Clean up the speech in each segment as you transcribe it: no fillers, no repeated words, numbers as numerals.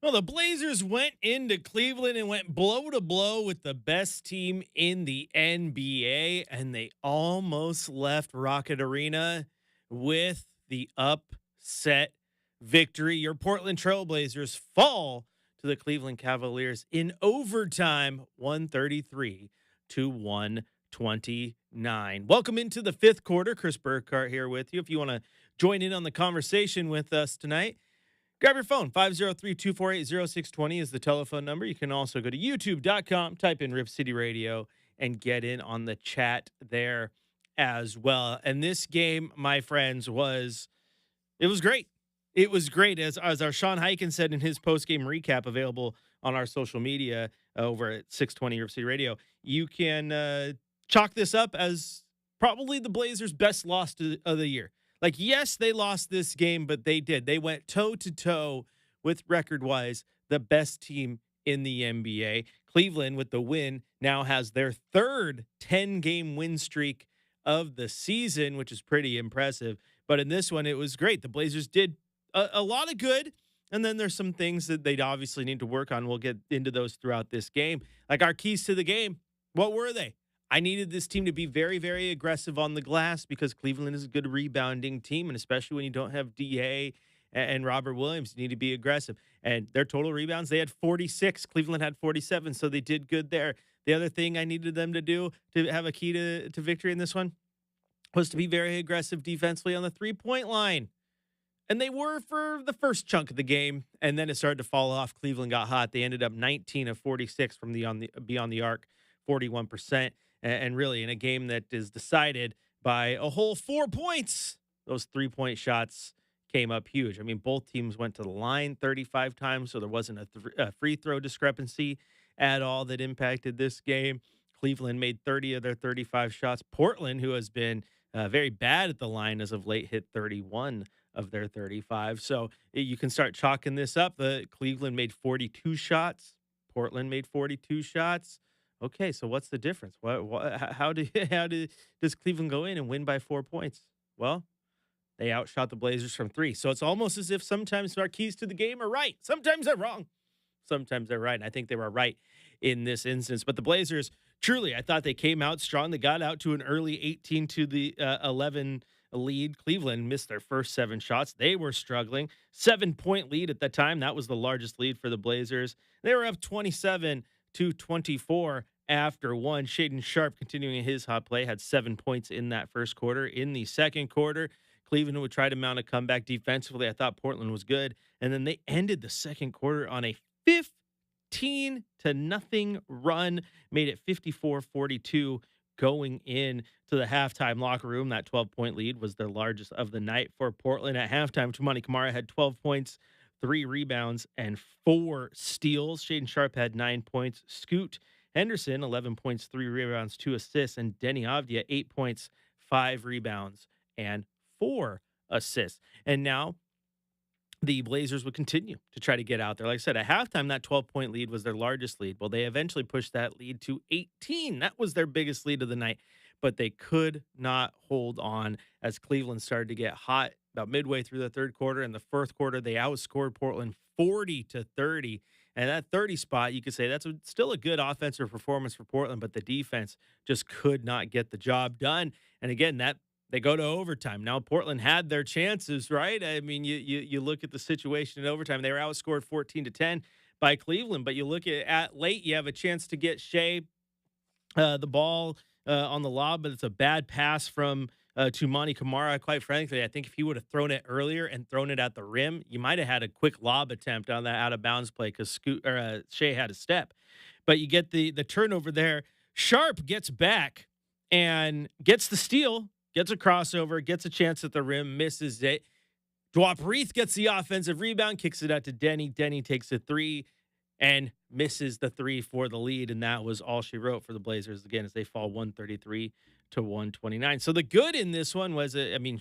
Well, the Blazers went into Cleveland and went blow to blow with the best team in the NBA, and they almost left Rocket Arena with the upset victory. Your Portland Trailblazers fall to the Cleveland Cavaliers in overtime, 133 to 129. Welcome into the fifth quarter. Chris Burkhardt here with you. If you want to join in on the conversation with us tonight, grab your phone. 503-248-0620 is the telephone number. You can also go to youtube.com, type in Rip City Radio, and get in on the chat there as well. And this game, my friends, it was great. It was great. As our Sean Hyken said in his post-game recap available on our social media over at 620 Rip City Radio, you can chalk this up as probably the Blazers' best loss of the year. Like, yes, they lost this game, but they did. They went toe-to-toe with, record-wise, the best team in the NBA. Cleveland, with the win, now has their third 10-game win streak of the season, which is pretty impressive. But in this one, it was great. The Blazers did a lot of good, and then there's some things that they'd obviously need to work on. We'll get into those throughout this game. Like our keys to the game, what were they? I needed this team to be very, very aggressive on the glass because Cleveland is a good rebounding team, and especially when you don't have DA and Robert Williams, you need to be aggressive. And their total rebounds, they had 46. Cleveland had 47, so they did good there. The other thing I needed them to do to have a key to victory in this one was to be very aggressive defensively on the three-point line. And they were for the first chunk of the game, and then it started to fall off. Cleveland got hot. They ended up 19 of 46 from beyond the arc, 41%. And really, in a game that is decided by a whole 4 points, those three-point shots came up huge. I mean, both teams went to the line 35 times, so there wasn't a free throw discrepancy at all that impacted this game. Cleveland made 30 of their 35 shots. Portland, who has been very bad at the line as of late, hit 31 of their 35. So you can start chalking this up. Cleveland made 42 shots. Portland made 42 shots. Okay, so what's the difference? Does Cleveland go in and win by 4 points? Well, they outshot the Blazers from three. So it's almost as if sometimes our keys to the game are right. Sometimes they're wrong. Sometimes they're right. And I think they were right in this instance. But the Blazers, truly, I thought they came out strong. They got out to an early 18 to the 11 lead. Cleveland missed their first 7 shots. They were struggling. 7-point lead at that time. That was the largest lead for the Blazers. They were up 27 to 24 after one. Shaedon Sharpe, continuing his hot play, had 7 points in that first quarter. In the second quarter, Cleveland would try to mount a comeback defensively. I thought Portland was good. And then they ended the second quarter on a 15 to nothing run, made it 54-42 going in to the halftime locker room. That 12-point lead was the largest of the night for Portland. At halftime, Tumani Kamara had 12 points, 3 rebounds, and 4 steals. Shaedon Sharpe had 9 points. Scoot Henderson, 11 points, 3 rebounds, 2 assists. And Denny Avdia, 8 points, 5 rebounds, and 4 assists. And now the Blazers would continue to try to get out there. Like I said, at halftime, that 12-point lead was their largest lead. Well, they eventually pushed that lead to 18. That was their biggest lead of the night. But they could not hold on as Cleveland started to get hot about midway through the third quarter. In the fourth quarter, they outscored Portland 40 to 30. And that 30 spot, you could say that's still a good offensive performance for Portland, but the defense just could not get the job done. And again, they go to overtime. Now, Portland had their chances, right? I mean, you look at the situation in overtime. They were outscored 14 to 10 by Cleveland, but you look at late, you have a chance to get Shea the ball on the lob, but it's a bad pass from Tumani Kamara. Quite frankly, I think if he would have thrown it earlier and thrown it at the rim, you might have had a quick lob attempt on that out of bounds play because Shea had a step. But you get the turnover there. Sharpe gets back and gets the steal, gets a crossover, gets a chance at the rim, misses it. Dwap Reith gets the offensive rebound, kicks it out to Denny. Denny takes a 3 and misses the 3 for the lead, and that was all she wrote for the Blazers again as they fall 133 to 129. So the good in this one was,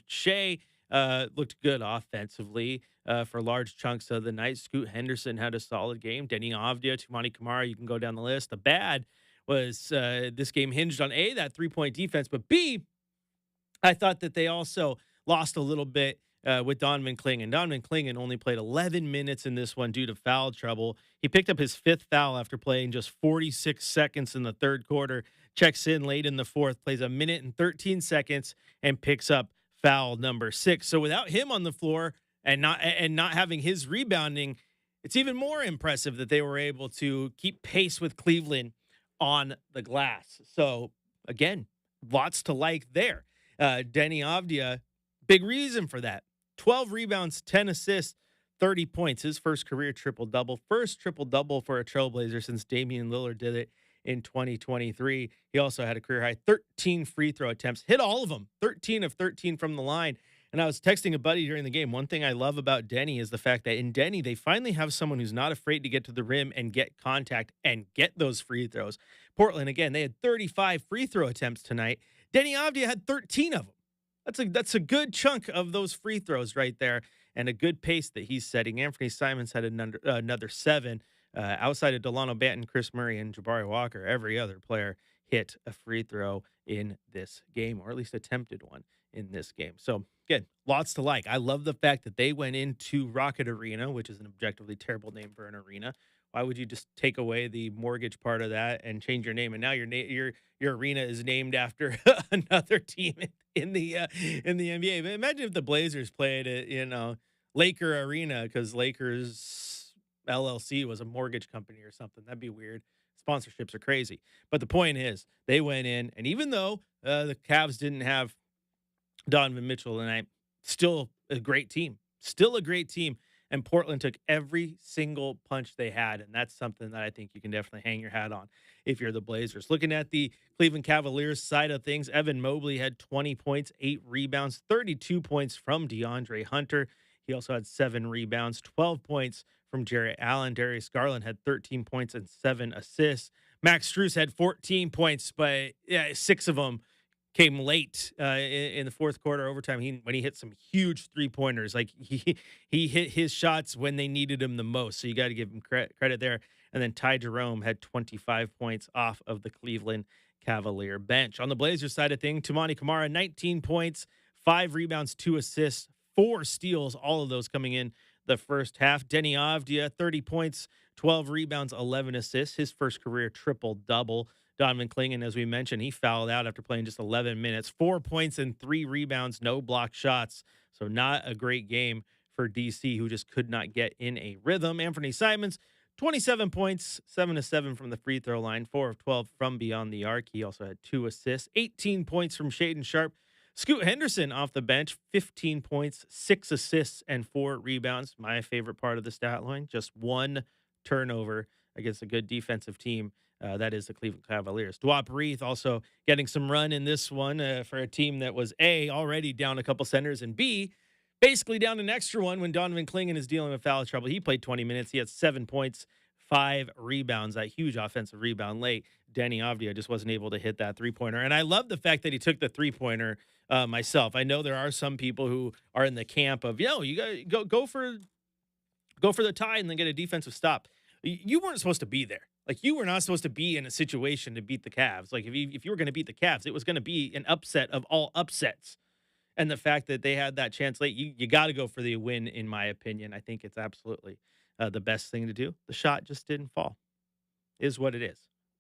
Shea looked good offensively for large chunks of the night. Scoot Henderson had a solid game. Denny Avdia, Tumani Kamara, you can go down the list. The bad was this game hinged on A, that 3-point defense, but B, I thought that they also lost a little bit with Donovan Clingan. Donovan Clingan only played 11 minutes in this one due to foul trouble. He picked up his 5th foul after playing just 46 seconds in the third quarter, checks in late in the fourth, plays a minute and 13 seconds, and picks up foul number 6. So without him on the floor and not having his rebounding, it's even more impressive that they were able to keep pace with Cleveland on the glass. So again, lots to like there. Denny Avdia, big reason for that. 12 rebounds, 10 assists, 30 points. His first career triple-double. First triple-double for a Trailblazer since Damian Lillard did it in 2023. He also had a career high 13 free throw attempts, hit all of them, 13 of 13 from the line. And I was texting a buddy during the game. One thing I love about Denny is the fact that in Denny, they finally have someone who's not afraid to get to the rim and get contact and get those free throws. Portland, again, they had 35 free throw attempts tonight. Denny Avdia had 13 of them. That's a good chunk of those free throws right there, and a good pace that he's setting. Anthony Simons had another 7. Outside of Delano Banton, Chris Murray, and Jabari Walker, every other player hit a free throw in this game, or at least attempted one in this game. So, again, lots to like. I love the fact that they went into Rocket Arena, which is an objectively terrible name for an arena. Why would you just take away the mortgage part of that and change your name? And now your arena is named after another team in the NBA. But imagine if the Blazers played at Laker Arena, because Lakers LLC was a mortgage company or something. That'd be weird. Sponsorships are crazy. But the point is, they went in, and even though the Cavs didn't have Donovan Mitchell tonight, still a great team. Still a great team. And Portland took every single punch they had, and that's something that I think you can definitely hang your hat on if you're the Blazers. Looking at the Cleveland Cavaliers side of things, Evan Mobley had 20 points, 8 rebounds, 32 points from DeAndre Hunter. He also had 7 rebounds, 12 points from Jarrett Allen. Darius Garland had 13 points and 7 assists. Max Strus had 14 points, but 6 of them came late in the fourth quarter overtime. When he hit some huge 3-pointers, like he hit his shots when they needed him the most. So you got to give him credit there. And then Ty Jerome had 25 points off of the Cleveland Cavalier bench. On the Blazers side of things, Toumani Camara, 19 points, 5 rebounds, 2 assists, 4 steals, all of those coming in the first half. Denny Avdia, 30 points, 12 rebounds, 11 assists, his first career triple-double. Donovan Clingan, as we mentioned, he fouled out after playing just 11 minutes. 4 points and 3 rebounds, no block shots. So not a great game for DC, who just could not get in a rhythm. Anthony Simons, 27 points, 7 of 7 from the free throw line, 4 of 12 from beyond the arc. He also had 2 assists, 18 points from Shaedon Sharpe. Scoot Henderson off the bench, 15 points, 6 assists, and 4 rebounds. My favorite part of the stat line, just 1 turnover against a good defensive team. That is the Cleveland Cavaliers. Dwap Reith also getting some run in this one for a team that was A, already down a couple centers, and B, basically down an extra one when Donovan Clingan is dealing with foul trouble. He played 20 minutes. He had 7 points, 5 rebounds, that huge offensive rebound late. Denny Avdia just wasn't able to hit that 3-pointer. And I love the fact that he took the 3-pointer myself. I know there are some people who are in the camp of, you got to go for the tie and then get a defensive stop. You weren't supposed to be there. Like, you were not supposed to be in a situation to beat the Cavs. Like, if you were going to beat the Cavs, it was going to be an upset of all upsets. And the fact that they had that chance late, you got to go for the win, in my opinion. I think it's absolutely the best thing to do. The shot just didn't fall. Is what it is.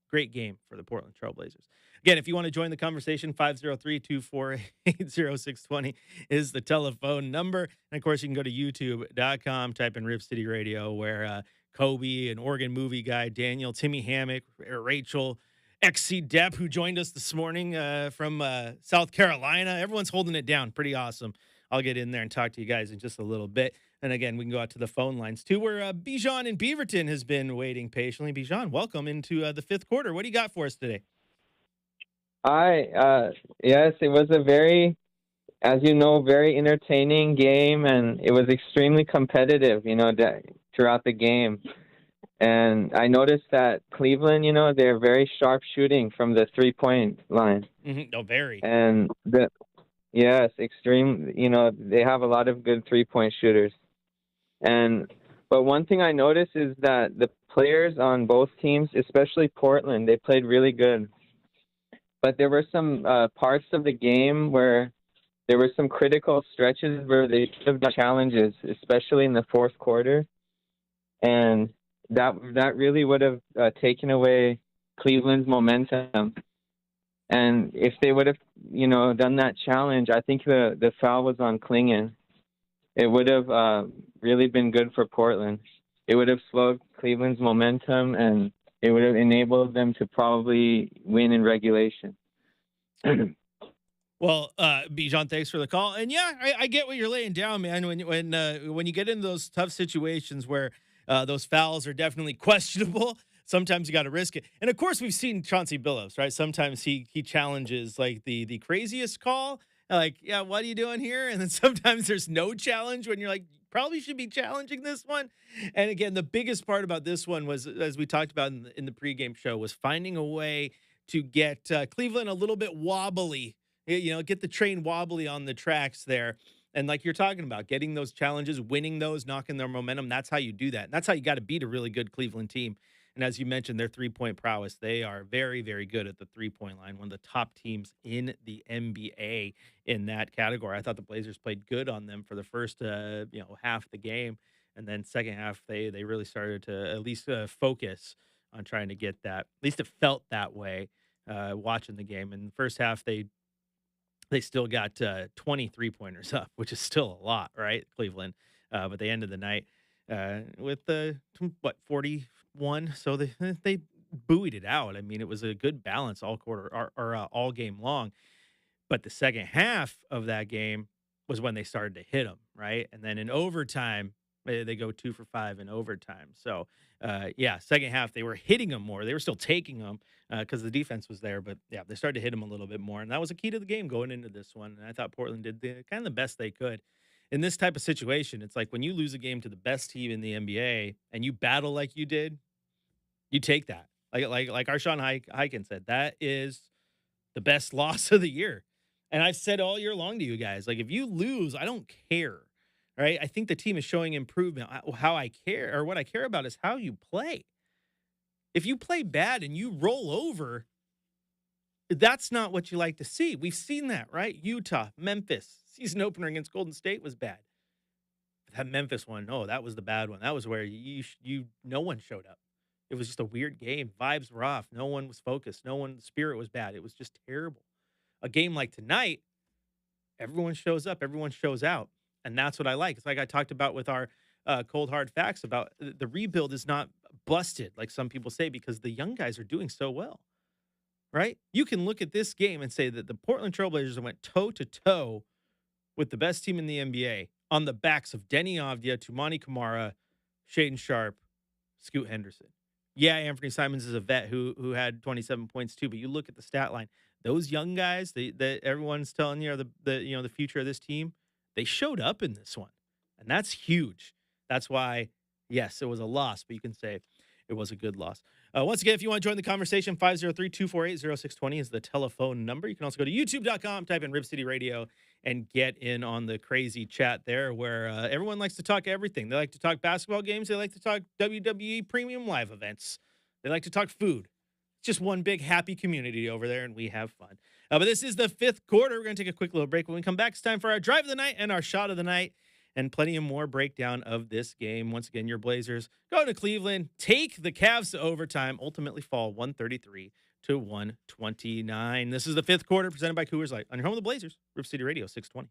Great game for the Portland Trail Blazers. Again, if you want to join the conversation, 503-248-0620 is the telephone number. And, of course, you can go to youtube.com, type in Rip City Radio, where Kobe, an Oregon movie guy, Daniel, Timmy Hammock, Rachel, XC Depp, who joined us this morning from South Carolina. Everyone's holding it down. Pretty awesome. I'll get in there and talk to you guys in just a little bit. And again, we can go out to the phone lines too, where Bijan in Beaverton has been waiting patiently. Bijan, welcome into the fifth quarter. What do you got for us today? Hi. Yes, it was a very, as you know, very entertaining game, and it was extremely competitive, throughout the game. And I noticed that Cleveland, they're very sharp shooting from the 3-point line. Mm-hmm. Oh, very. And yes, extreme. They have a lot of good 3-point shooters. But one thing I noticed is that the players on both teams, especially Portland, they played really good. But there were some parts of the game where there were some critical stretches where they should have done challenges, especially in the fourth quarter, and that really would have taken away Cleveland's momentum. And if they would have, done that challenge, I think the foul was on Klingon. It would have really been good for Portland. It would have slowed Cleveland's momentum, and it would have enabled them to probably win in regulation. Well, Bijan, thanks for the call. And yeah, I get what you're laying down, man. When you get into those tough situations where those fouls are definitely questionable, sometimes you got to risk it. And of course, we've seen Chauncey Billups, right? Sometimes he challenges like the craziest call, like, yeah, what are you doing here? And then sometimes there's no challenge when you're like, probably should be challenging this one. And again, the biggest part about this one was, as we talked about in the pregame show, was finding a way to get Cleveland a little bit wobbly, get the train wobbly on the tracks there. And like you're talking about, getting those challenges, winning those, knocking their momentum, that's how you do that. And that's how you got to beat a really good Cleveland team. And as you mentioned, their three-point prowess, they are very, very good at the three-point line, one of the top teams in the NBA in that category. I thought the Blazers played good on them for the first, half of the game. And then second half, they really started to at least focus on trying to get that. At least it felt that way watching the game. In the first half, they still got 20 three-pointers up, which is still a lot, right, Cleveland? But they ended the night with 41. So they buoyed it out. I mean, it was a good balance all quarter or all game long. But the second half of that game was when they started to hit them, right? And then in overtime, they go 2 for 5 in overtime. So, second half, they were hitting them more. They were still taking them because the defense was there. But, yeah, they started to hit them a little bit more. And that was a key to the game going into this one. And I thought Portland did kind of the best they could. In this type of situation, it's like when you lose a game to the best team in the NBA and you battle like you did, you take that. Like Arshawn Hyken said, that is the best loss of the year. And I've said all year long to you guys, like, if you lose, I don't care. Right? I think the team is showing improvement. How I care, or what I care about, is how you play. If you play bad and you roll over, that's not what you like to see. We've seen that, right? Utah, Memphis, season opener against Golden State was bad. That Memphis one, that was the bad one. That was where no one showed up. It was just a weird game. Vibes were off. No one was focused. The spirit was bad. It was just terrible. A game like tonight, everyone shows up. Everyone shows out. And that's what I like. It's like I talked about with our cold hard facts about the rebuild is not busted, like some people say, because the young guys are doing so well, right? You can look at this game and say that the Portland Trailblazers went toe-to-toe with the best team in the NBA on the backs of Denny Avdia, Tumani Kamara, Shaden Sharp, Scoot Henderson. Yeah, Anthony Simons is a vet who had 27 points too, but you look at the stat line. Those young guys that everyone's telling you are the future of this team, they showed up in this one, and that's huge. That's why, yes, it was a loss, but you can say it was a good loss. Once again, if you want to join the conversation, 503-248-0620 is the telephone number. You can also go to youtube.com, type in Rib City Radio, and get in on the crazy chat there where everyone likes to talk everything. They like to talk basketball games. They like to talk WWE premium live events. They like to talk food. It's just one big happy community over there, and we have fun. But this is the fifth quarter. We're going to take a quick little break. When we come back, it's time for our drive of the night and our shot of the night, and plenty of more breakdown of this game. Once again, your Blazers go to Cleveland, take the Cavs to overtime, ultimately fall 133-129. This is the fifth quarter presented by Coors Light on your home of the Blazers, Rip City Radio 620.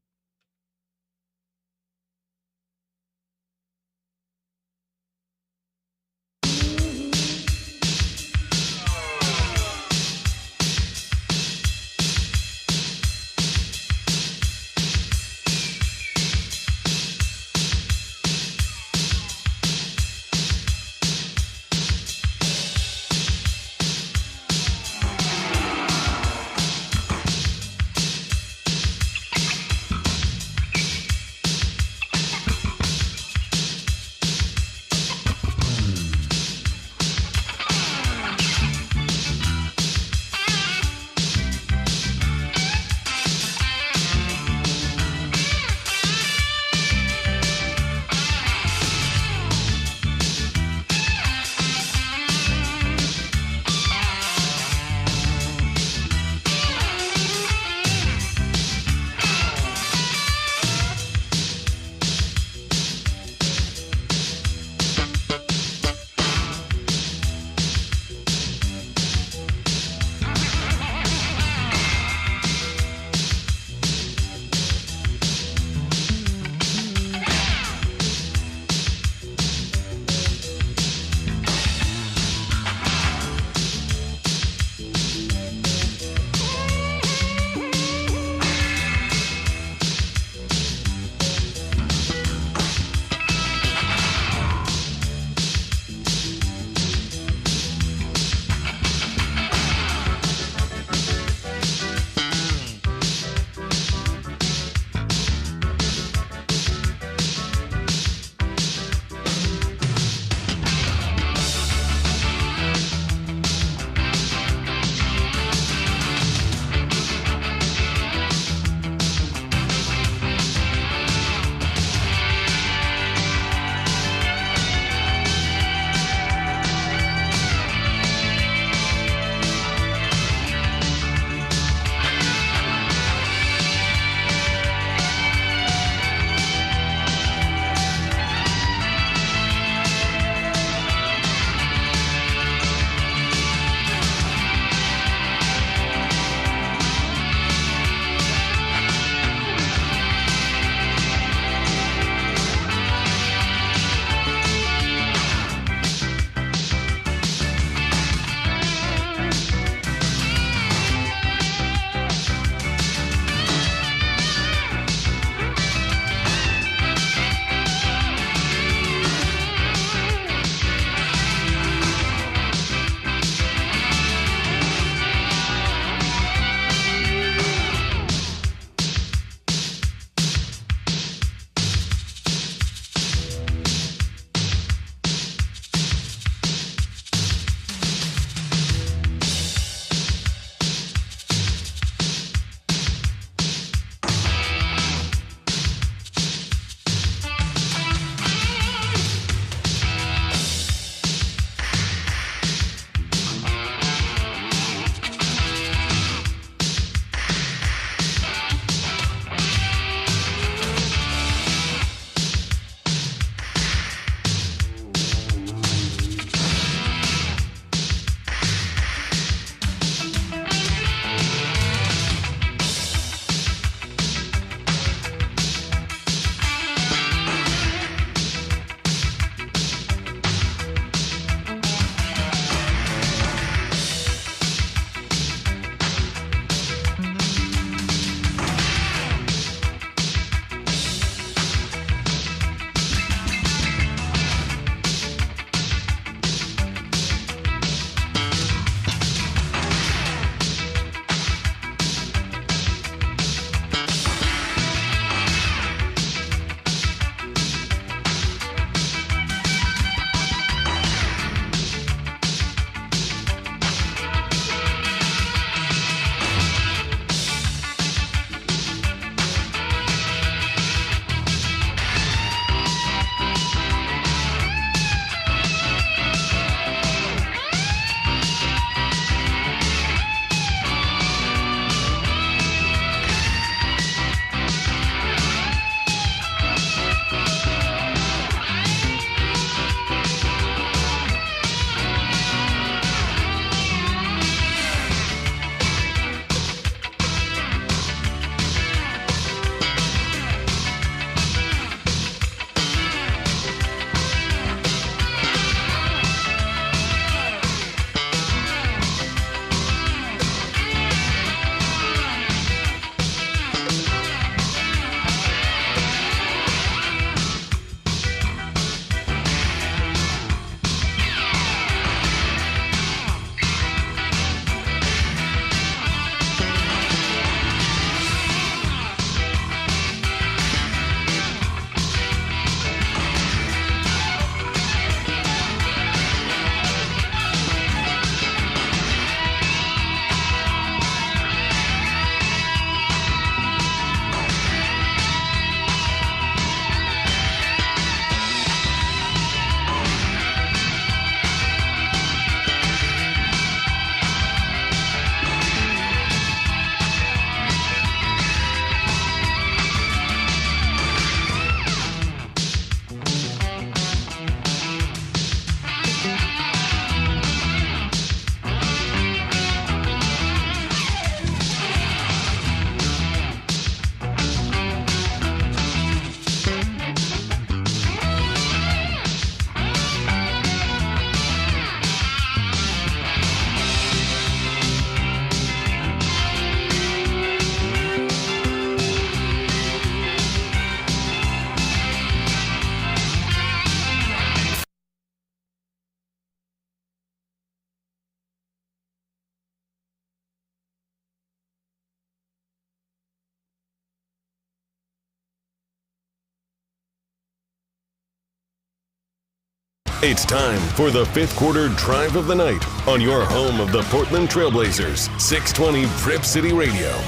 It's time for the fifth quarter drive of the night on your home of the Portland Trailblazers, 620 Rip City Radio.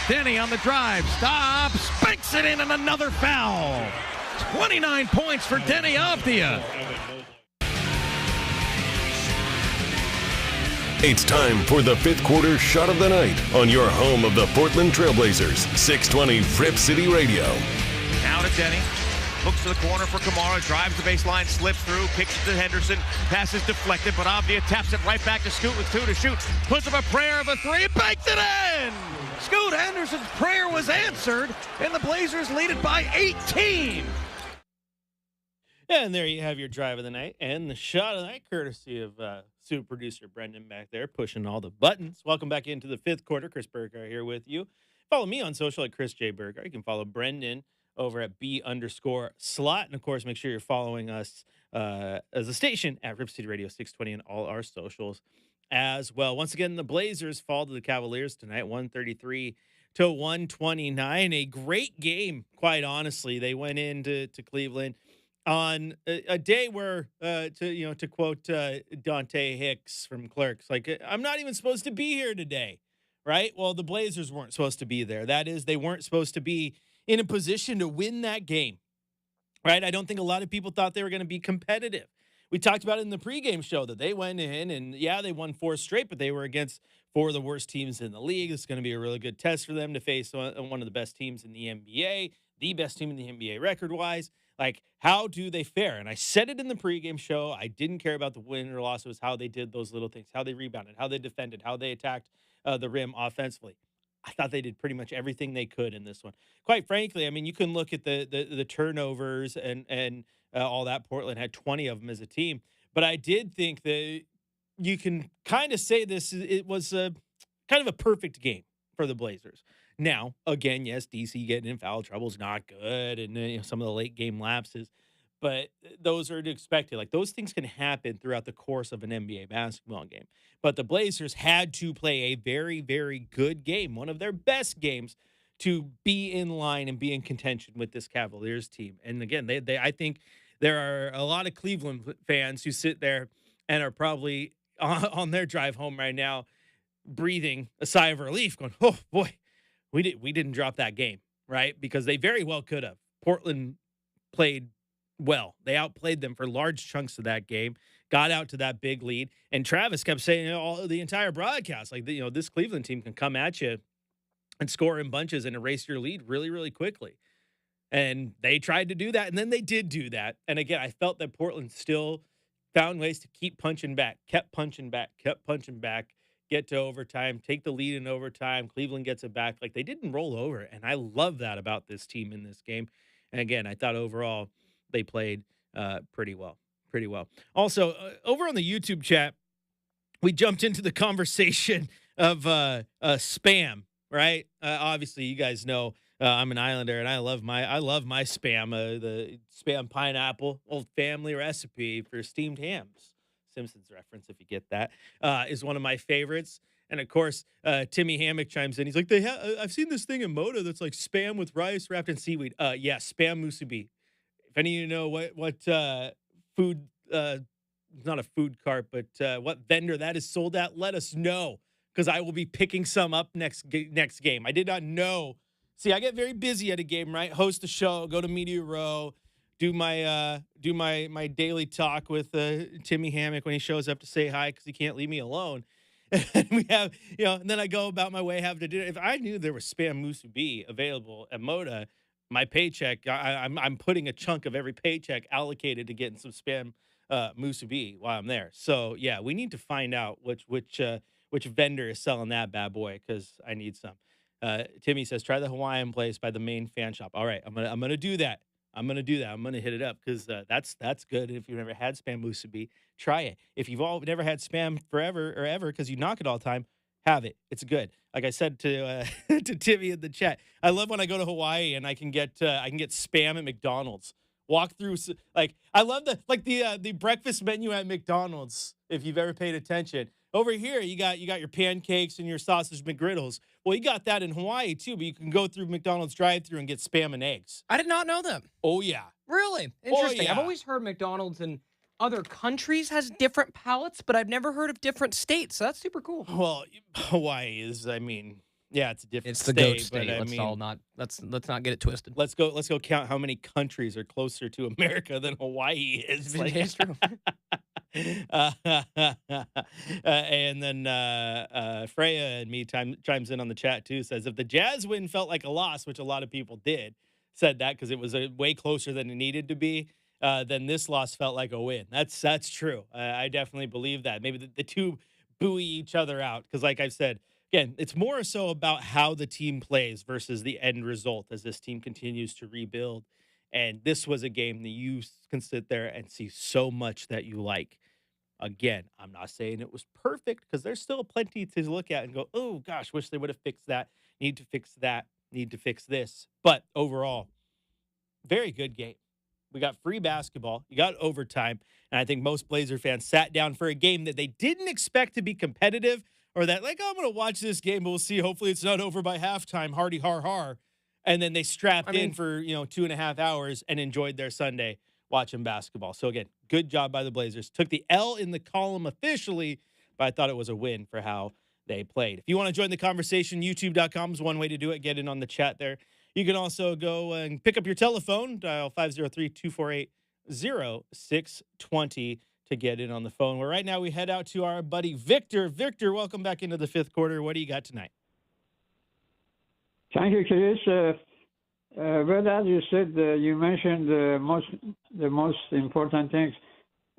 Denny on the drive, stops, spanks it in, and another foul. 29 points for Denny Avdia. It's time for the fifth quarter shot of the night on your home of the Portland Trailblazers, 620 Rip City Radio. Now to Denny. Looks to the corner for Kamara, drives the baseline, slips through, kicks it to Henderson. Pass is deflected, but Avdia taps it right back to Scoot with 2 to shoot. Puts up a prayer of a 3 and banks it in! Scoot Henderson's prayer was answered, and the Blazers lead it by 18. And there you have your drive of the night and the shot of the night, courtesy of super producer Brenden back there, pushing all the buttons. Welcome back into the fifth quarter. Chris Burkhardt here with you. Follow me on social at Chris J. Burkhardt. You can follow Brenden over at B_slot. And, of course, make sure you're following us as a station at Rip City Radio 620 and all our socials as well. Once again, the Blazers fall to the Cavaliers tonight, 133-129. A great game, quite honestly. They went into Cleveland on a day where, to quote Dante Hicks from Clerks, like, I'm not even supposed to be here today, right? Well, the Blazers weren't supposed to be there. That is, they weren't supposed to be in a position to win that game, right? I don't think a lot of people thought they were going to be competitive. We talked about it in the pregame show that they went in and, yeah, they won 4 straight, but they were against 4 of the worst teams in the league. It's going to be a really good test for them to face one of the best teams in the NBA, the best team in the NBA record-wise. Like, how do they fare? And I said it in the pregame show. I didn't care about the win or loss. It was how they did those little things, how they rebounded, how they defended, how they attacked the rim offensively. I thought they did pretty much everything they could in this one. Quite frankly, I mean, you can look at the turnovers and all that. Portland had 20 of them as a team. But I did think that you can kind of say it was a kind of a perfect game for the Blazers. Now, again, yes, DC getting in foul trouble is not good, and some of the late game lapses, but those are to expect. Like, those things can happen throughout the course of an NBA basketball game. But the Blazers had to play a very, very good game, one of their best games, to be in line and be in contention with this Cavaliers team. And again, I think there are a lot of Cleveland fans who sit there and are probably on their drive home right now, breathing a sigh of relief, going, "Oh boy, we didn't drop that game," right? Because they very well could have. Portland played well. They outplayed them for large chunks of that game, got out to that big lead, and Travis kept saying the entire broadcast, like, this Cleveland team can come at you and score in bunches and erase your lead really, really quickly. And they tried to do that, and then they did do that. And again, I felt that Portland still found ways to keep punching back, kept punching back, get to overtime, take the lead in overtime. Cleveland gets it back. Like, they didn't roll over, and I love that about this team in this game. And again, I thought overall they played pretty well. Also, over on the YouTube chat, we jumped into the conversation of spam, right? Obviously, you guys know I'm an Islander, and I love my spam, the spam pineapple, old family recipe for steamed hams. Simpsons reference, if you get that, is one of my favorites. And of course, Timmy Hammock chimes in. He's like, I've seen this thing in Moda that's like spam with rice wrapped in seaweed. Yeah, spam musubi. If any of you know what food, not a food cart, but what vendor that is sold at, let us know, because I will be picking some up next game. I did not know. See, I get very busy at a game, right? Host a show, go to Media Row, do my daily talk with Timmy Hammock when he shows up to say hi, because he can't leave me alone. And we have, and then I go about my way, have to do it. If I knew there was spam musubi available at Moda, my paycheck, I'm putting a chunk of every paycheck allocated to getting some spam musubi while I'm there. So yeah, we need to find out which vendor is selling that bad boy, because I need some. Timmy says, try the Hawaiian place by the main fan shop. All right, I'm gonna do that. I'm gonna hit it up, because that's good. If you've never had spam musubi, try it. If you've never had spam forever or ever because you knock it all the time, have it. It's good. Like I said to to Timmy in the chat, I love when I go to Hawaii and I can get spam at McDonald's. Walk through, like, I love the breakfast menu at McDonald's. If you've ever paid attention, over here you got your pancakes and your sausage McGriddles. Well, you got that in Hawaii too, but you can go through McDonald's drive-through and get spam and eggs. I did not know them. Oh yeah, Really? Oh, Interesting. I've yeah. always heard McDonald's in other countries has different palates, but I've never heard of different states. So that's super cool. Well, Hawaii is, I mean, yeah, it's a different It's the goat state, but state. I Let's mean, let's not get it twisted. let's go count how many countries are closer to America than Hawaii is. Like, It's true. and then Freya and me chimes in on the chat too. Says if the Jazz win felt like a loss, which a lot of people said that because it was way closer than it needed to be. Then this loss felt like a win. That's true. I definitely believe that. Maybe the two buoy each other out because, like I've said, again, it's more so about how the team plays versus the end result as this team continues to rebuild. And this was a game that you can sit there and see so much that you like. Again, I'm not saying it was perfect because there's still plenty to look at and go, oh gosh, wish they would have fixed that. Need to fix that. Need to fix this. But overall, very good game. We got free basketball. You got overtime. And I think most Blazer fans sat down for a game that they didn't expect to be competitive or that, like, oh, I'm going to watch this game, but we'll see. Hopefully it's not over by halftime. Hardy har har. And then they strapped in for, 2.5 hours and enjoyed their Sunday watching basketball. So, again, good job by the Blazers. Took the L in the column officially, but I thought it was a win for how they played. If you want to join the conversation, youtube.com is one way to do it. Get in on the chat there. You can also go and pick up your telephone, dial 503-248-0620 to get in on the phone. Where right now we head out to our buddy Victor. Victor, welcome back into the fifth quarter. What do you got tonight? Thank you, Chris. Well, as you said, you mentioned the most important things.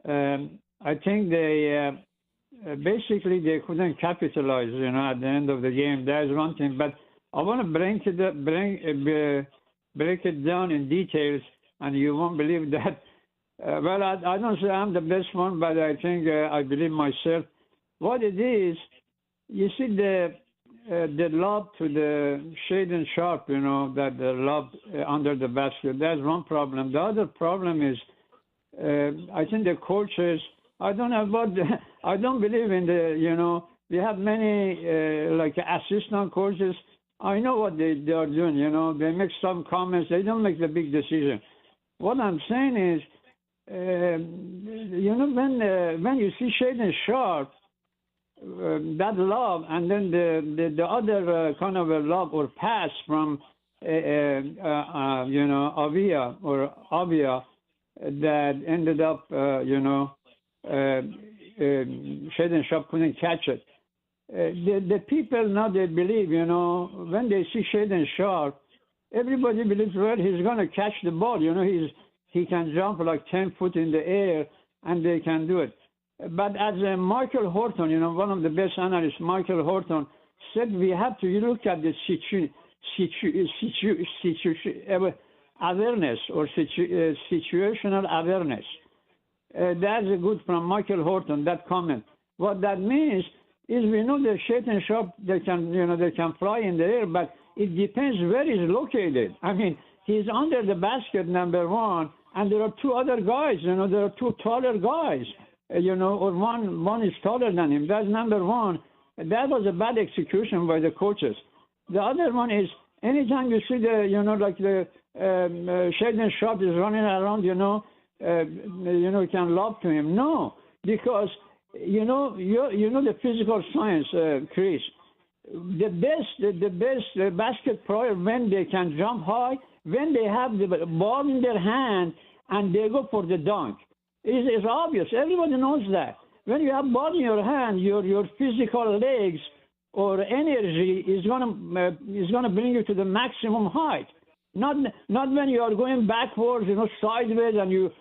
I think they basically they couldn't capitalize, at the end of the game. That is one thing, but I want to break it down in details, and you won't believe that. Well, I don't say I'm the best one, but I think I believe myself. What it is, you see the lob to the Shaden Sharp, that the lob under the basket. That's one problem. The other problem is, I think the coaches. I don't know about. I don't believe in the. We have many like assistant coaches. I know what they are doing. They make some comments. They don't make the big decision. What I'm saying is, when you see Shaden Sharp. That lob and then the other kind of a lob or pass from Avia that ended up Shaden Sharp couldn't catch it. The people now they believe when they see Shaden Sharp, everybody believes well he's going to catch the ball. He can jump like 10 foot in the air and they can do it. But as Michael Horton, one of the best analysts, Michael Horton, said we have to look at the awareness or situational awareness. That's a good from Michael Horton, that comment. What that means is we know the Shaden Sharp, they can fly in the air, but it depends where he's located. I mean, he's under the basket, number one, and there are two other guys, there are two taller guys. Or one is taller than him. That's number one. That was a bad execution by the coaches. The other one is anytime you see the, Shaden Sharp is running around, you can lob to him. No, because, the physical science, Chris. The best basket player when they can jump high, when they have the ball in their hand and they go for the dunk. It's obvious. Everybody knows that. When you have ball in your hand, your physical legs or energy is gonna bring you to the maximum height. Not when you are going backwards, sideways, and you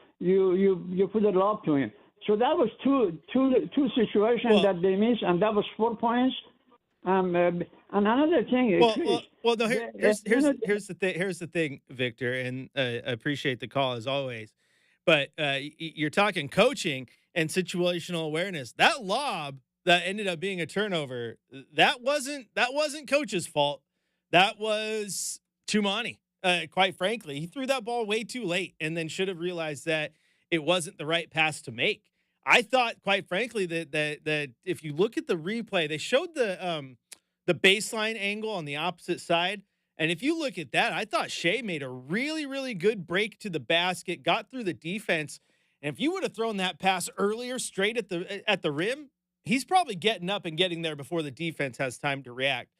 put a lob to him. So that was two situations that they missed, and that was 4 points. And another thing. No. Here's the thing, Victor, and I appreciate the call as always. But you're talking coaching and situational awareness. That lob that ended up being a turnover, that wasn't coach's fault. That was Tumani. Quite frankly, he threw that ball way too late and then should have realized that it wasn't the right pass to make. I thought, quite frankly, that if you look at the replay, they showed the baseline angle on the opposite side, And if you look at that, I thought Shea made a really, really good break to the basket, got through the defense. And if you would have thrown that pass earlier, straight at the rim, he's probably getting up and getting there before the defense has time to react.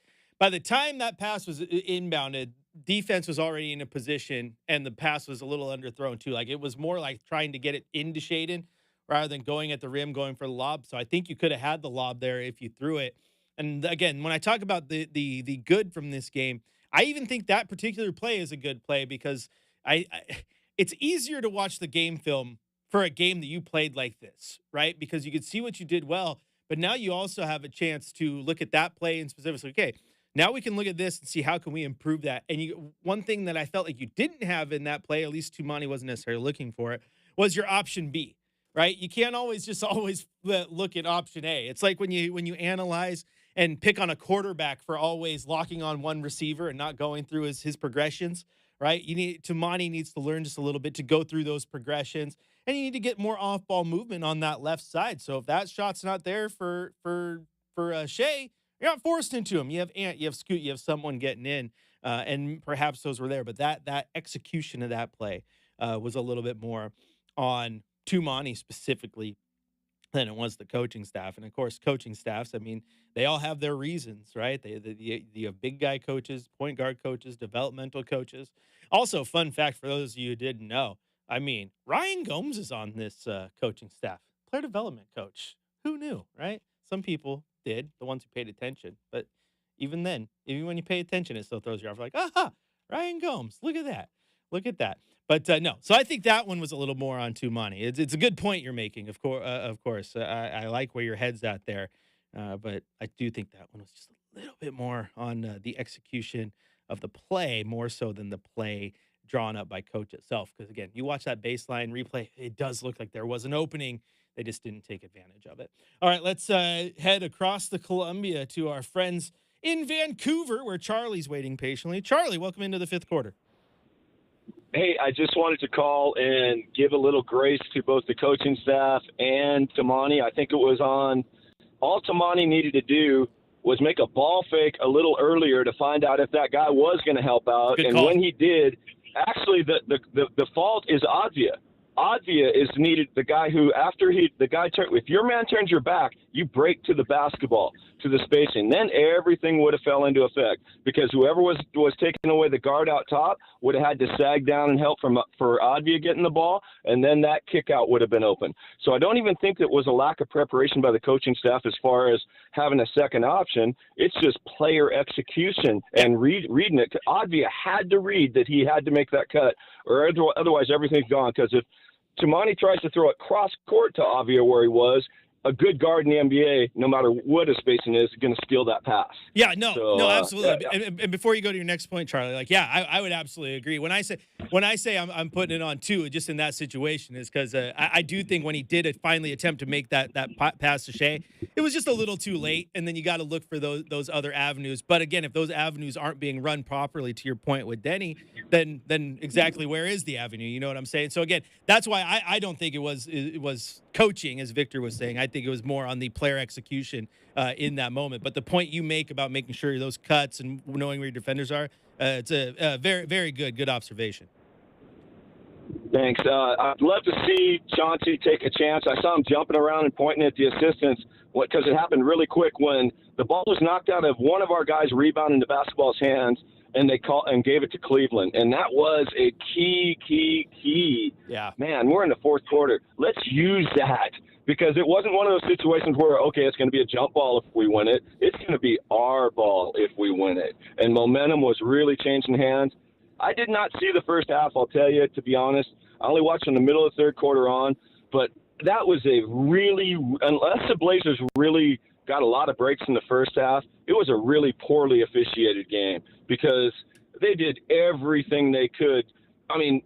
By the time that pass was inbounded, defense was already in a position, and the pass was a little underthrown too. Like, it was more like trying to get it into Shaden rather than going at the rim, going for the lob. So I think you could have had the lob there if you threw it. And again, when I talk about the good from this game, I even think that particular play is a good play because it's easier to watch the game film for a game that you played like this, right? Because you could see what you did well, but now you also have a chance to look at that play and specifically, okay, now we can look at this and see how can we improve that. And one thing that I felt like you didn't have in that play, at least Tumani wasn't necessarily looking for it, was your option B, right? You can't always look at option A. It's like when you analyze and pick on a quarterback for always locking on one receiver and not going through his progressions, right? Tumani needs to learn just a little bit to go through those progressions, and you need to get more off-ball movement on that left side. So if that shot's not there for Shea, you're not forced into him. You have Ant, you have Scoot, you have someone getting in, and perhaps those were there. But that execution of that play was a little bit more on Tumani specifically than it was the coaching staff. And of course, coaching staffs, I mean, they all have their reasons, right? You have big guy coaches, point guard coaches, developmental coaches. Also, fun fact for those of you who didn't know, I mean, Ryan Gomes is on this coaching staff, player development coach. Who knew, right? Some people did, the ones who paid attention. But even then, even when you pay attention, it still throws you off. Like, aha, Ryan Gomes, look at that. Look at that. But no, so I think that one was a little more on Tumani. It's a good point you're making, of course. I like where your head's at there. But I do think that one was just a little bit more on the execution of the play, more so than the play drawn up by coach itself. Because, again, you watch that baseline replay, it does look like there was an opening. They just didn't take advantage of it. All right, let's head across the Columbia to our friends in Vancouver, where Charlie's waiting patiently. Charlie, welcome into the fifth quarter. Hey, I just wanted to call and give a little grace to both the coaching staff and Tumani. I think it was on all Tumani needed to do was make a ball fake a little earlier to find out if that guy was going to help out. Good and call. when he did, actually the fault is Advia. Advia is needed, the guy who, if your man turns your back, you break to the basketball, to the spacing. Then everything would have fell into effect because whoever was taking away the guard out top would have had to sag down and help for Advia getting the ball, and then that kick out would have been open. So I don't even think that was a lack of preparation by the coaching staff as far as having a second option. It's just player execution and reading it. Advia had to read that he had to make that cut, or otherwise everything's gone. Because if Tumani tries to throw it cross court to Avia where he was, a good guard in the NBA, no matter what his spacing is going to steal that pass. Yeah, no, absolutely. Yeah. And before you go to your next point, Charlie, like, yeah, I would absolutely agree. When I say I'm putting it on two, just in that situation, is because I do think when he did finally attempt to make that pass to Shea, it was just a little too late, and then you got to look for those other avenues. But again, if those avenues aren't being run properly, to your point with Denny, then exactly where is the avenue? You know what I'm saying? So again, that's why I don't think it was coaching, as Victor was saying. I think it was more on the player execution in that moment. But the point you make about making sure those cuts and knowing where your defenders are, it's a very, very good observation. Thanks. I'd love to see Chauncey take a chance. I saw him jumping around and pointing at the assistants because it happened really quick when the ball was knocked out of one of our guys rebounding the basketball's hands, and they gave it to Cleveland. And that was a key. Yeah. Man, we're in the fourth quarter. Let's use that. Because it wasn't one of those situations where, okay, it's going to be a jump ball if we win it. It's going to be our ball if we win it. And momentum was really changing hands. I did not see the first half, I'll tell you, to be honest. I only watched from the middle of the third quarter on. But that was unless the Blazers really got a lot of breaks in the first half, it was a really poorly officiated game because they did everything they could. I mean,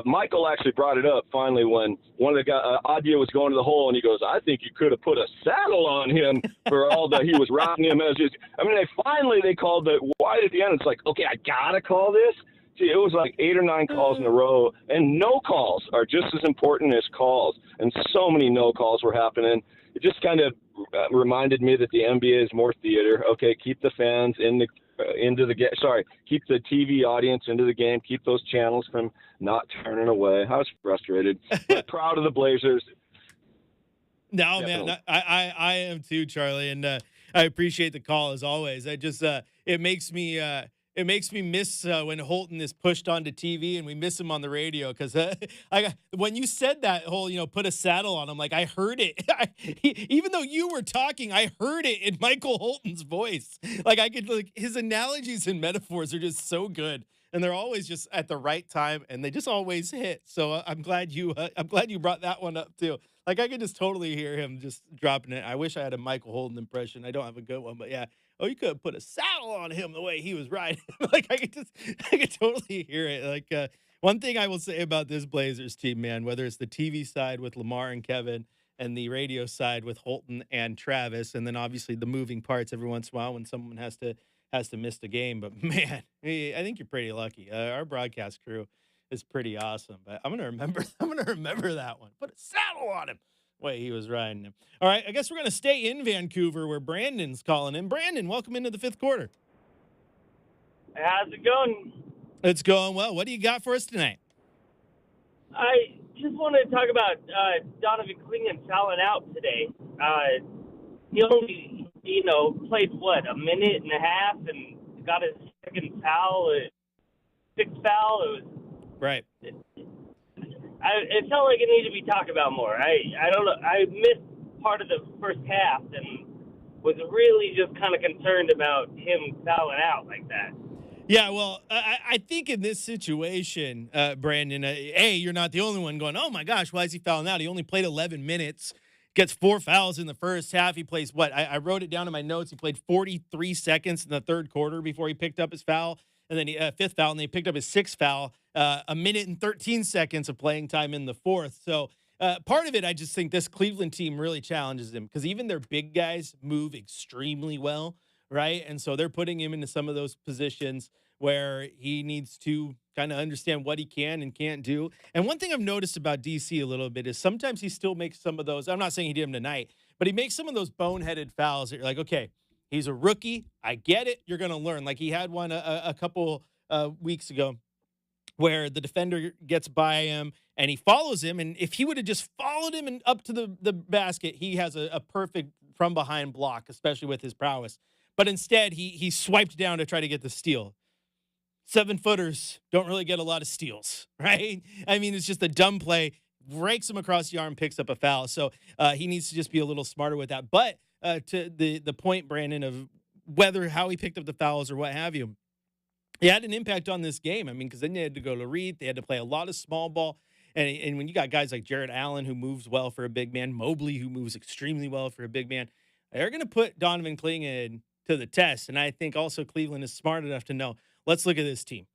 Michael actually brought it up finally when one of the guys, Adia was going to the hole, and he goes, "I think you could have put a saddle on him for all that he was riding him." They called the wide at the end. It's like, okay, I gotta call this. See, it was like 8 or 9 calls in a row, and no calls are just as important as calls, and so many no calls were happening. It just kind of reminded me that the NBA is more theater. Okay, keep the fans in the into the game. Sorry, keep the TV audience into the game. Keep those channels from not turning away. I was frustrated, but proud of the Blazers. No, Definitely. man, I am too, Charlie, and I appreciate the call as always. I just it makes me miss when Holton is pushed onto TV and we miss him on the radio because when you said that whole put a saddle on him, like I heard it, even though you were talking, I heard it in Michael Holton's voice. Like I could his analogies and metaphors are just so good. And they're always just at the right time, and they just always hit. So I'm glad you brought that one up too. Like I could just totally hear him just dropping it. I wish I had a Michael Holden impression. I don't have a good one, but yeah. Oh, you could have put a saddle on him the way he was riding. Like I could totally hear it. Like one thing I will say about this Blazers team, man, whether it's the TV side with Lamar and Kevin, and the radio side with Holton and Travis, and then obviously the moving parts every once in a while when someone has to miss the game. But man, I think you're pretty lucky. Our broadcast crew is pretty awesome. But I'm gonna remember that one. Put a saddle on him. Way he was riding him. All right, I guess we're gonna stay in Vancouver where Brenden's calling in. Brenden, welcome into the fifth quarter. How's it going? It's going well. What do you got for us tonight? I just wanted to talk about Donovan Clingan fouling out today. He only, played, a minute and a half and got his second foul, sixth foul. It was right. It felt like it needed to be talked about more. I don't know. I missed part of the first half and was really just kind of concerned about him fouling out like that. Yeah, well, I think in this situation, Brenden, you're not the only one going, oh, my gosh, why is he fouling out? He only played 11 minutes, gets 4 fouls in the first half. He plays I wrote it down in my notes. He played 43 seconds in the third quarter before he picked up his foul, and then fifth foul, and then he picked up his sixth foul, a minute and 13 seconds of playing time in the fourth. So part of it, I just think this Cleveland team really challenges him because even their big guys move extremely well, right? And so they're putting him into some of those positions where he needs to kind of understand what he can and can't do. And one thing I've noticed about DC a little bit is sometimes he still makes some of those. I'm not saying he did them tonight, but he makes some of those boneheaded fouls that you're like, okay, he's a rookie. I get it. You're going to learn. Like he had one a couple weeks ago where the defender gets by him and he follows him. And if he would have just followed him and up to the basket, he has a perfect from behind block, especially with his prowess. But instead, he swiped down to try to get the steal. 7-footers don't really get a lot of steals, right? I mean, it's just a dumb play, rakes him across the arm, picks up a foul. So he needs to just be a little smarter with that. But to the point, Brenden, of how he picked up the fouls or what have you, it had an impact on this game. I mean, because then they had to go to Reed. They had to play a lot of small ball. And when you got guys like Jared Allen, who moves well for a big man, Mobley, who moves extremely well for a big man, they're going to put Donovan Clingan to the test. And I think also Cleveland is smart enough to know, let's look at this team.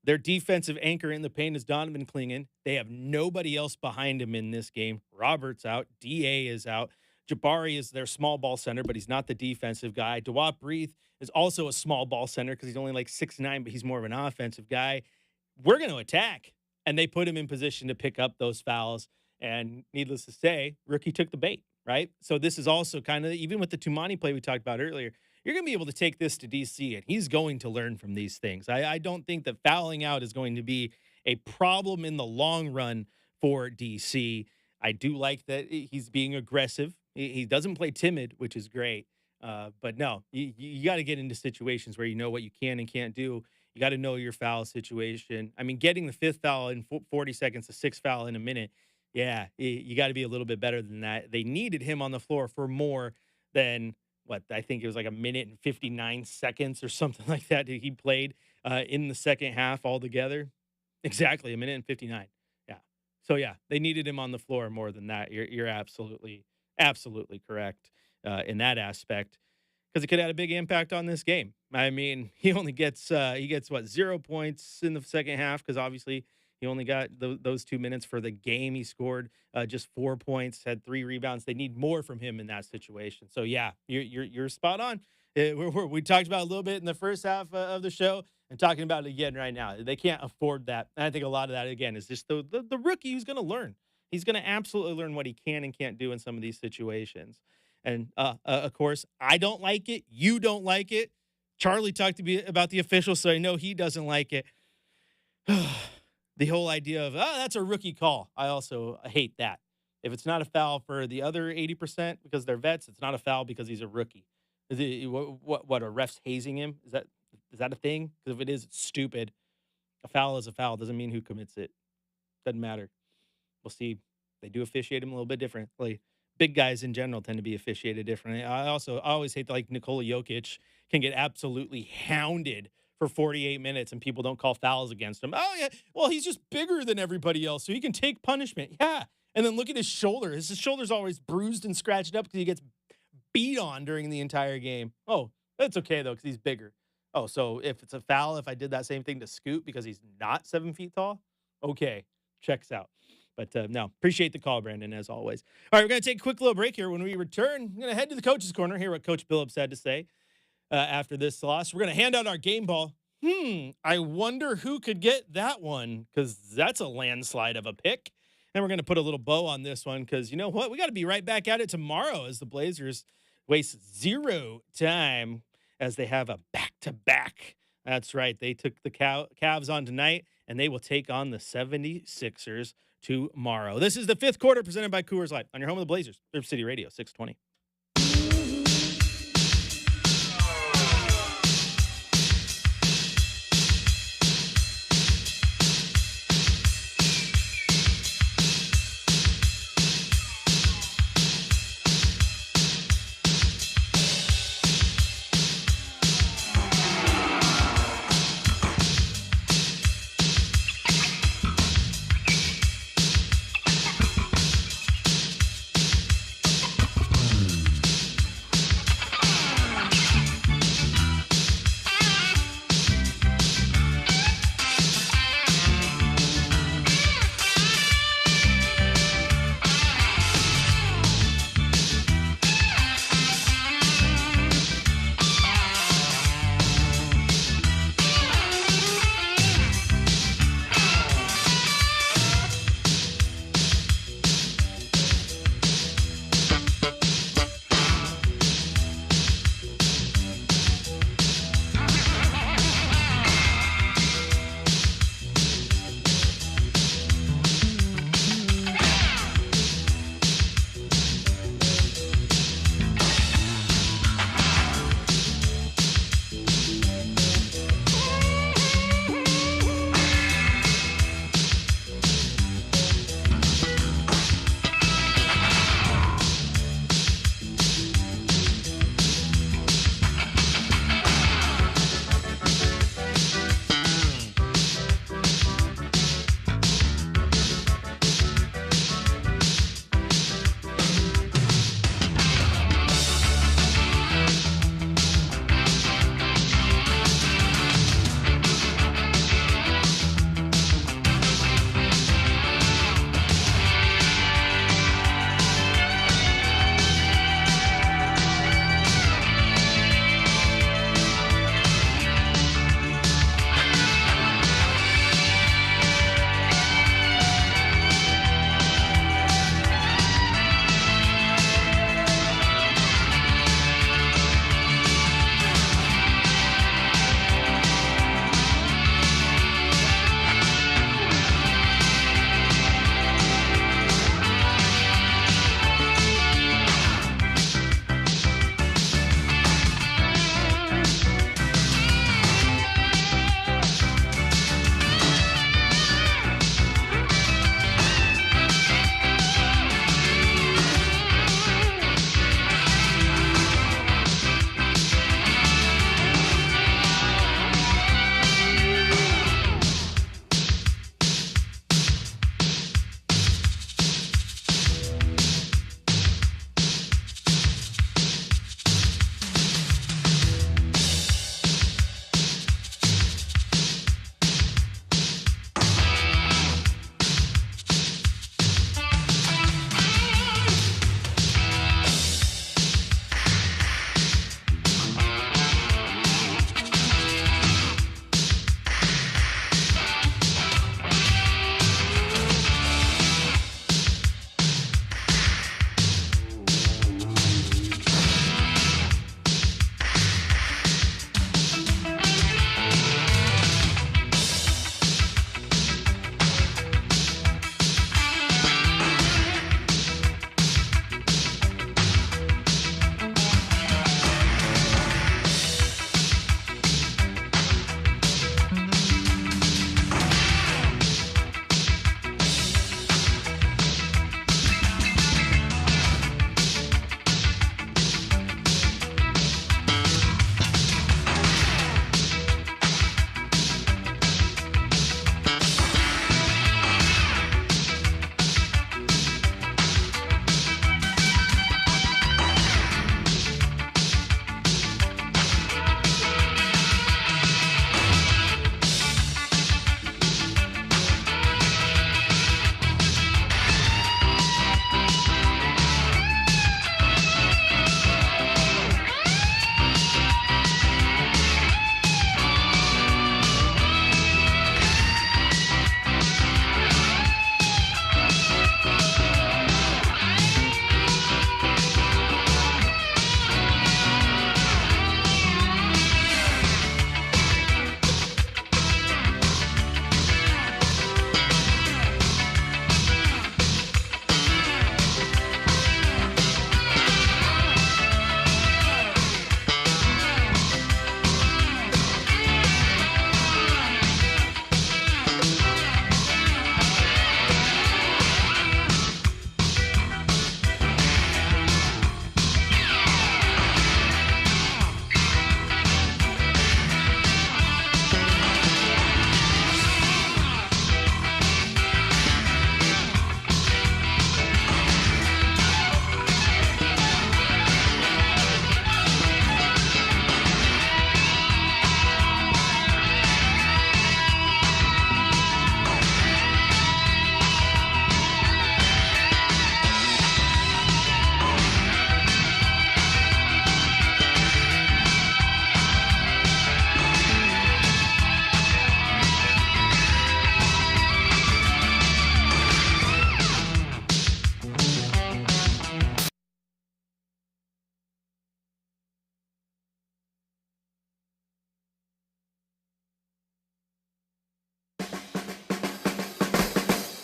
Their defensive anchor in the paint is Donovan Clingan. They have nobody else behind him in this game. Robert's out. DA is out. Jabari is their small ball center, but he's not the defensive guy. Dewap Breathe is also a small ball center because he's only like 6'9", but he's more of an offensive guy. We're going to attack. And they put him in position to pick up those fouls. And needless to say, rookie took the bait, right? So this is also kind of, even with the Tumani play we talked about earlier, you're going to be able to take this to DC, and he's going to learn from these things. I don't think that fouling out is going to be a problem in the long run for DC. I do like that he's being aggressive. He doesn't play timid, which is great. But no, you got to get into situations where you know what you can and can't do. You got to know your foul situation. I mean, getting the fifth foul in 40 seconds, the sixth foul in a minute, yeah, you got to be a little bit better than that. They needed him on the floor for more than I think it was like a minute and 59 seconds or something like that he played in the second half altogether. Exactly, a minute and 59. Yeah. So, yeah, they needed him on the floor more than that. You're absolutely correct in that aspect. Because it could have had a big impact on this game. I mean, he only gets 0 points in the second half because obviously he only got those 2 minutes for the game. He scored just 4 points, had 3 rebounds. They need more from him in that situation. So yeah, you're spot on. We talked about it a little bit in the first half of the show, and talking about it again right now. They can't afford that. And I think a lot of that again is just the rookie who's going to learn. He's going to absolutely learn what he can and can't do in some of these situations. And, of course, I don't like it. You don't like it. Charlie talked to me about the officials, so I know he doesn't like it. The whole idea of, that's a rookie call. I also hate that. If it's not a foul for the other 80% because they're vets, it's not a foul because he's a rookie. Is it, what, a ref's hazing him? Is that a thing? Because if it is, it's stupid. A foul is a foul. Doesn't mean who commits it. Doesn't matter. We'll see. They do officiate him a little bit differently. Big guys in general tend to be officiated differently. I always hate that, like, Nikola Jokic can get absolutely hounded for 48 minutes and people don't call fouls against him. Oh, yeah. Well, he's just bigger than everybody else, so he can take punishment. Yeah. And then look at his shoulder. His shoulder's always bruised and scratched up because he gets beat on during the entire game. Oh, that's okay, though, because he's bigger. Oh, so if it's a foul, if I did that same thing to Scoot because he's not 7 feet tall, okay, checks out. But no, appreciate the call, Brenden, as always. All right, we're going to take a quick little break here. When we return, we're going to head to the coach's corner, hear what Coach Billups had to say after this loss. We're going to hand out our game ball. I wonder who could get that one, because that's a landslide of a pick. And we're going to put a little bow on this one because, you know what? We got to be right back at it tomorrow as the Blazers waste zero time as they have a back-to-back. That's right. They took the Cavs on tonight, and they will take on the 76ers tomorrow. This is the fifth quarter presented by Coors Light on your home of the Blazers, Rip City Radio, 620.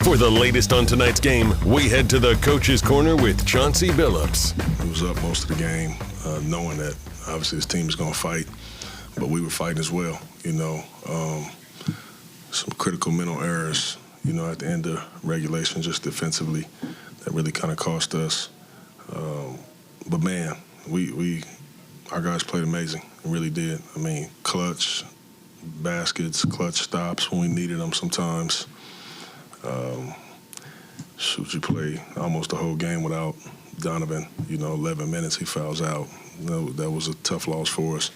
For the latest on tonight's game, we head to the Coach's Corner with Chauncey Billups. It was up most of the game, knowing that obviously this team is going to fight, but we were fighting as well. Some critical mental errors, at the end of regulation, just defensively, that really kind of cost us. But man, our guys played amazing. They really did. I mean, clutch baskets, clutch stops when we needed them sometimes. You play almost the whole game without Donovan. 11 minutes he fouls out. That was a tough loss for us.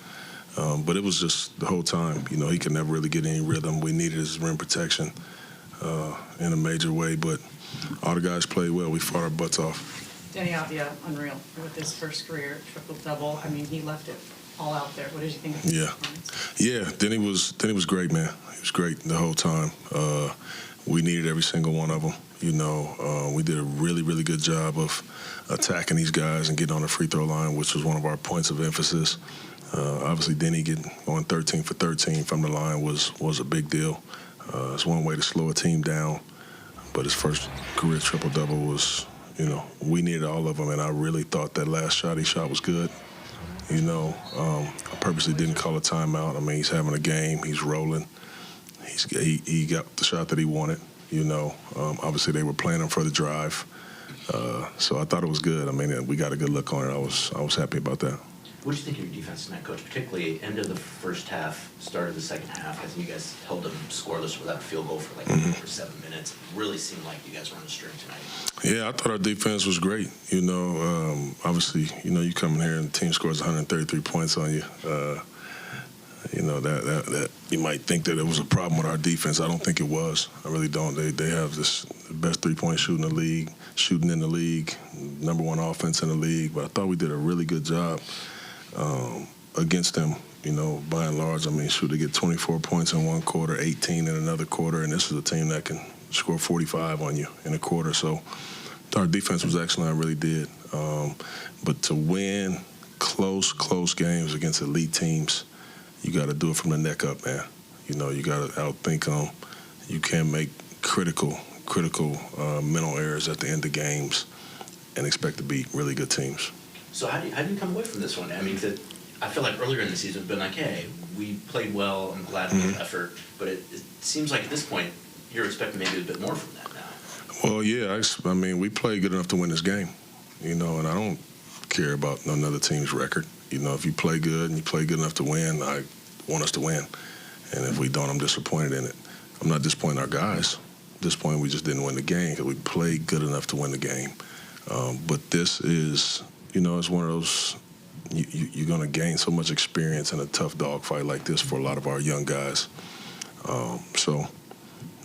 But it was just the whole time. He could never really get any rhythm. We needed his rim protection in a major way. But all the guys played well. We fought our butts off. Denny Avdia, unreal with his first career triple-double. I mean, he left it all out there. What did you think of his performance? Yeah. Denny was great, man. He was great the whole time. We needed every single one of them. We did a really, really good job of attacking these guys and getting on the free throw line, which was one of our points of emphasis. Obviously, Denny going 13 for 13 from the line was a big deal. It's one way to slow a team down, but his first career triple-double was, we needed all of them, and I really thought that last shot he shot was good. I purposely didn't call a timeout. I mean, he's having a game. He's rolling. He got the shot that he wanted. Obviously they were playing him for the drive, so I thought it was good. I mean, we got a good look on it. I was happy about that. What did you think of your defense tonight, Coach? Particularly end of the first half, start of the second half. I think you guys held them scoreless without a field goal for for 7 minutes. It really seemed like you guys were on the string tonight. Yeah, I thought our defense was great. Obviously, you come in here and the team scores 133 points on you. That you might think that it was a problem with our defense. I don't think it was. I really don't. They have the best three-point shooting in the league, number one offense in the league. But I thought we did a really good job against them. By and large, I mean, they get 24 points in one quarter, 18 in another quarter, and this is a team that can score 45 on you in a quarter. So our defense was excellent. I really did. But to win close games against elite teams, you got to do it from the neck up, man. You got to outthink them. You can't make critical mental errors at the end of games and expect to beat really good teams. So how do you come away from this one? I mean, I feel like earlier in the season, we've been like, hey, we played well. I'm glad with the effort. But it seems like at this point, you're expecting maybe a bit more from that now. Well, yeah. I mean, we played good enough to win this game, and I don't care about another team's record. If you play good and you play good enough to win, I want us to win. And if we don't, I'm disappointed in it. I'm not disappointed in our guys. At this point, we just didn't win the game because we played good enough to win the game. But this is, it's one of those, you're going to gain so much experience in a tough dogfight like this for a lot of our young guys. So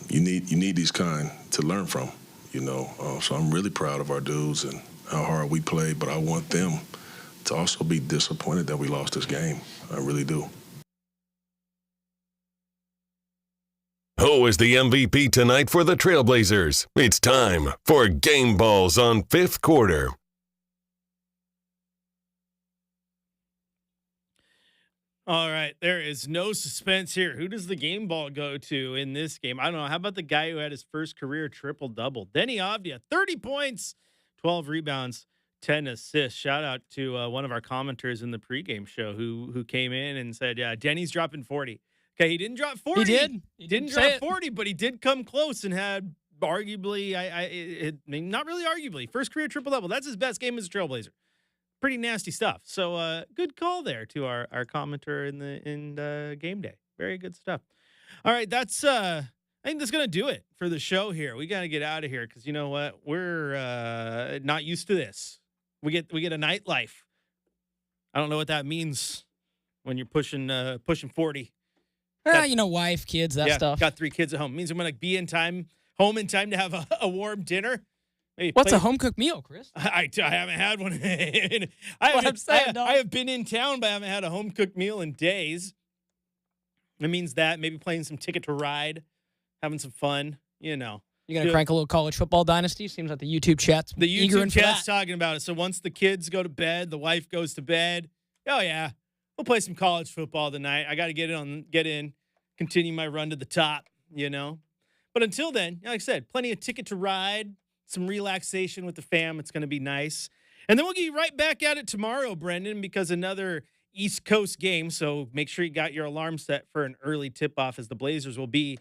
you need these kind to learn from, So I'm really proud of our dudes and how hard we played, but I want them to also be disappointed that we lost this game. I really do. Who is the MVP tonight for the Trailblazers? It's time for Game Balls on Fifth Quarter. All right, there is no suspense here. Who does the game ball go to in this game? I don't know. How about the guy who had his first career triple-double? Denny Avdia, 30 points, 12 rebounds, 10 assists. Shout out to one of our commenters in the pregame show who came in and said, yeah, Denny's dropping 40. Okay, he didn't drop 40. He did. He didn't drop 40, but he did come close and had arguably, I mean, not really arguably, first career triple-double. That's his best game as a Trailblazer. Pretty nasty stuff. So good call there to our commenter in the game day. Very good stuff. All right, that's I think that's gonna do it for the show here. We gotta get out of here because you know what? We're not used to this. We get a nightlife. I don't know what that means when you're pushing 40. Wife, kids, that stuff. Got 3 kids at home. It means I'm gonna be home in time to have a warm dinner. Maybe What's a home cooked meal, Chris? I haven't had one. I have been in town, but I haven't had a home cooked meal in days. It means that maybe playing some Ticket to Ride, having some fun. You're gonna crank a little college football dynasty. Seems like the YouTube chat's eager YouTube chat's talking about it. So once the kids go to bed, the wife goes to bed. Oh yeah, we'll play some college football tonight. I got to get in, continue my run to the top. But But until then, like I said, plenty of Ticket to Ride, some relaxation with the fam. It's going to be nice. And then we'll get right back at it tomorrow, Brenden, because another East Coast game. So make sure you got your alarm set for an early tip-off as the Blazers will be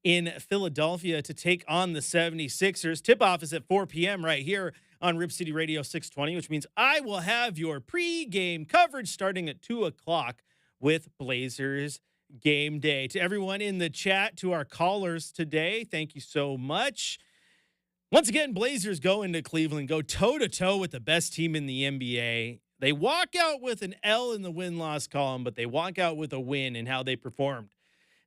in Philadelphia to take on the 76ers. Tip-off is at 4 p.m. right here on Rip City Radio 620, which means I will have your pre-game coverage starting at 2 o'clock with Blazers game day. To everyone in the chat, to our callers today, thank you so much. Once again, Blazers go into Cleveland, go toe-to-toe with the best team in the NBA. They walk out with an L in the win-loss column, but they walk out with a win in how they performed.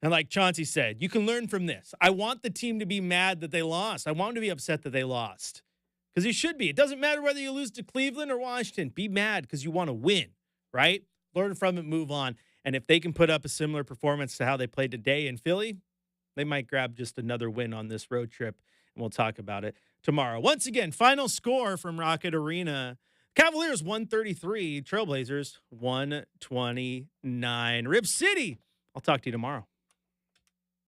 And like Chauncey said, you can learn from this. I want the team to be mad that they lost. I want them to be upset that they lost. Because you should be. It doesn't matter whether you lose to Cleveland or Washington. Be mad because you want to win, right? Learn from it, move on. And if they can put up a similar performance to how they played today in Philly, they might grab just another win on this road trip. And we'll talk about it tomorrow. Once again, final score from Rocket Arena. Cavaliers 133, Trailblazers 129. Rip City. I'll talk to you tomorrow.